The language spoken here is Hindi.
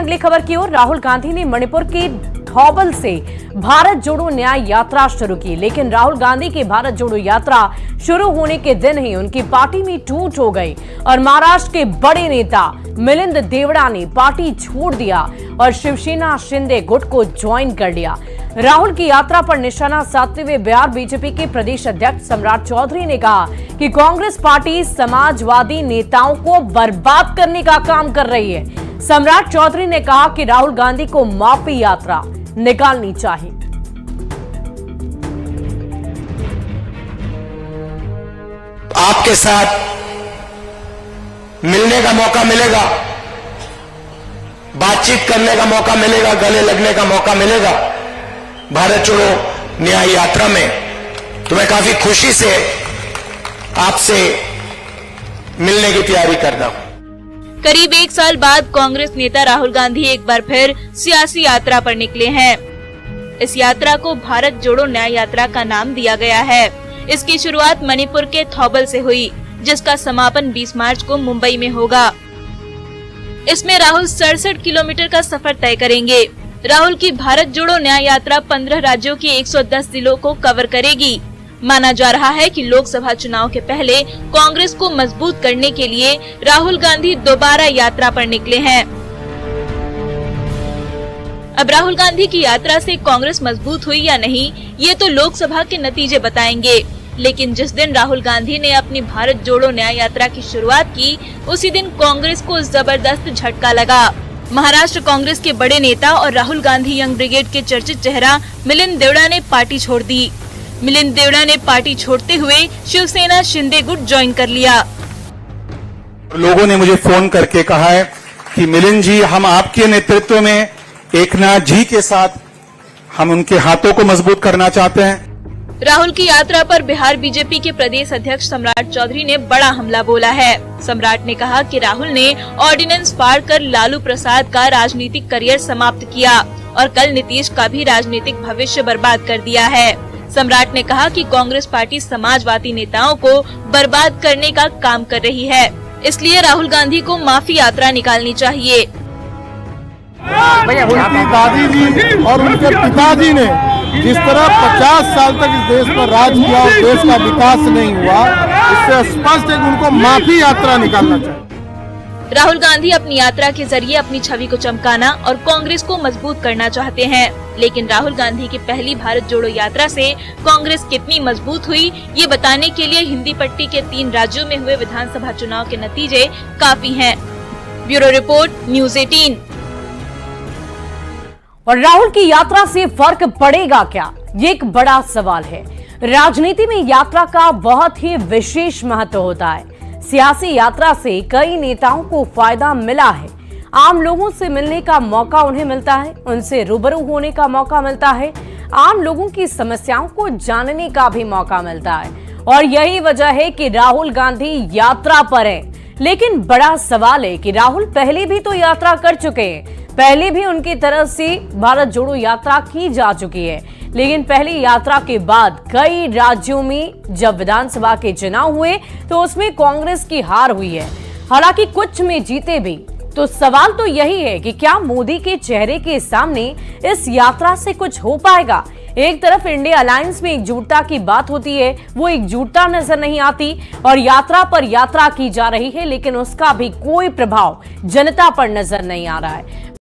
अगली खबर की ओर। राहुल गांधी ने मणिपुर के थौबल से भारत जोड़ो न्याय यात्रा शुरू की, लेकिन राहुल गांधी की भारत जोड़ो यात्रा शुरू होने के दिन ही उनकी पार्टी में टूट हो गई और महाराष्ट्र के बड़े नेता मिलिंद देवड़ा ने पार्टी छोड़ दिया और शिवसेना शिंदे गुट को ज्वाइन कर लिया। राहुल की यात्रा पर निशाना साधते हुए बिहार बीजेपी के प्रदेश अध्यक्ष सम्राट चौधरी ने कहा कि कांग्रेस पार्टी समाजवादी नेताओं को बर्बाद करने का काम कर रही है। सम्राट चौधरी ने कहा कि राहुल गांधी को माफी यात्रा निकालनी चाहिए। आपके साथ मिलने का मौका मिलेगा, बातचीत करने का मौका मिलेगा, गले लगने का मौका मिलेगा भारत जोड़ो न्याय यात्रा में। तो मैं काफी खुशी से आपसे मिलने की तैयारी कर रहा हूं। करीब 1 साल बाद कांग्रेस नेता राहुल गांधी एक बार फिर सियासी यात्रा पर निकले हैं। इस यात्रा को भारत जोड़ो न्याय यात्रा का नाम दिया गया है। इसकी शुरुआत मणिपुर के थौबल से हुई, जिसका समापन 20 मार्च को मुंबई में होगा। इसमें राहुल 67 किलोमीटर का सफर तय करेंगे। राहुल की भारत जोड़ो न्याय यात्रा 15 राज्यों के 110 जिलों को कवर करेगी। माना जा रहा है कि लोकसभा चुनाव के पहले कांग्रेस को मजबूत करने के लिए राहुल गांधी दोबारा यात्रा पर निकले हैं। अब राहुल गांधी की यात्रा से कांग्रेस मजबूत हुई या नहीं, ये तो लोकसभा के नतीजे बताएंगे। लेकिन जिस दिन राहुल गांधी ने अपनी भारत जोड़ो न्याय यात्रा की शुरुआत की, उसी दिन कांग्रेस को जबरदस्त झटका लगा। महाराष्ट्र कांग्रेस के बड़े नेता और राहुल गांधी यंग ब्रिगेड के चर्चित चेहरा मिलिंद देवड़ा ने पार्टी छोड़ दी। मिलिंद देवड़ा ने पार्टी छोड़ते हुए शिवसेना शिंदे गुट ज्वाइन कर लिया। लोगों ने मुझे फोन करके कहा है कि मिलिंद जी, हम आपके नेतृत्व में एकनाथ जी के साथ हम उनके हाथों को मजबूत करना चाहते हैं। राहुल की यात्रा पर बिहार बीजेपी के प्रदेश अध्यक्ष सम्राट चौधरी ने बड़ा हमला बोला है। सम्राट ने कहा कि राहुल ने ऑर्डिनेंस पार कर लालू प्रसाद का राजनीतिक करियर समाप्त किया और कल नीतीश का भी राजनीतिक भविष्य बर्बाद कर दिया है। सम्राट ने कहा कि कांग्रेस पार्टी समाजवादी नेताओं को बर्बाद करने का काम कर रही है, इसलिए राहुल गांधी को माफी यात्रा निकालनी चाहिए। उनकी दादी जी और उनके पिताजी ने जिस तरह 50 साल तक इस देश पर राज किया और देश का विकास नहीं हुआ, इससे स्पष्ट है कि उनको माफी यात्रा निकालना चाहिए। राहुल गांधी अपनी यात्रा के जरिए अपनी छवि को चमकाना और कांग्रेस को मजबूत करना चाहते हैं, लेकिन राहुल गांधी की पहली भारत जोड़ो यात्रा से कांग्रेस कितनी मजबूत हुई, ये बताने के लिए हिंदी पट्टी के 3 राज्यों में हुए विधानसभा चुनाव के नतीजे काफी हैं। Bureau report, news 18। और राहुल की यात्रा से फर्क पड़ेगा क्या, ये एक बड़ा सवाल है। राजनीति में यात्रा का बहुत ही विशेष महत्व होता है। सियासी यात्रा से कई नेताओं को फायदा मिला है। आम लोगों से मिलने का मौका उन्हें मिलता है, उनसे रूबरू होने का मौका मिलता है, आम लोगों की समस्याओं को जानने का भी मौका मिलता है। और यही वजह है कि राहुल गांधी यात्रा पर हैं। लेकिन बड़ा सवाल है कि राहुल पहले भी तो यात्रा कर चुके हैं, पहले भी उनकी तरफ से भारत जोड़ो यात्रा की जा चुकी है। लेकिन पहली यात्रा के बाद कई राज्यों में जब विधानसभा के चुनाव हुए तो उसमें कांग्रेस की हार हुई है। हालांकि कुछ में जीते भी। तो सवाल तो यही है कि क्या मोदी के चेहरे के सामने इस यात्रा से कुछ हो पाएगा। एक तरफ इंडिया अलायंस में एकजुटता की बात होती है, वो एकजुटता नजर नहीं आती और यात्रा पर यात्रा की जा रही है, लेकिन उसका भी कोई प्रभाव जनता पर नजर नहीं आ रहा है।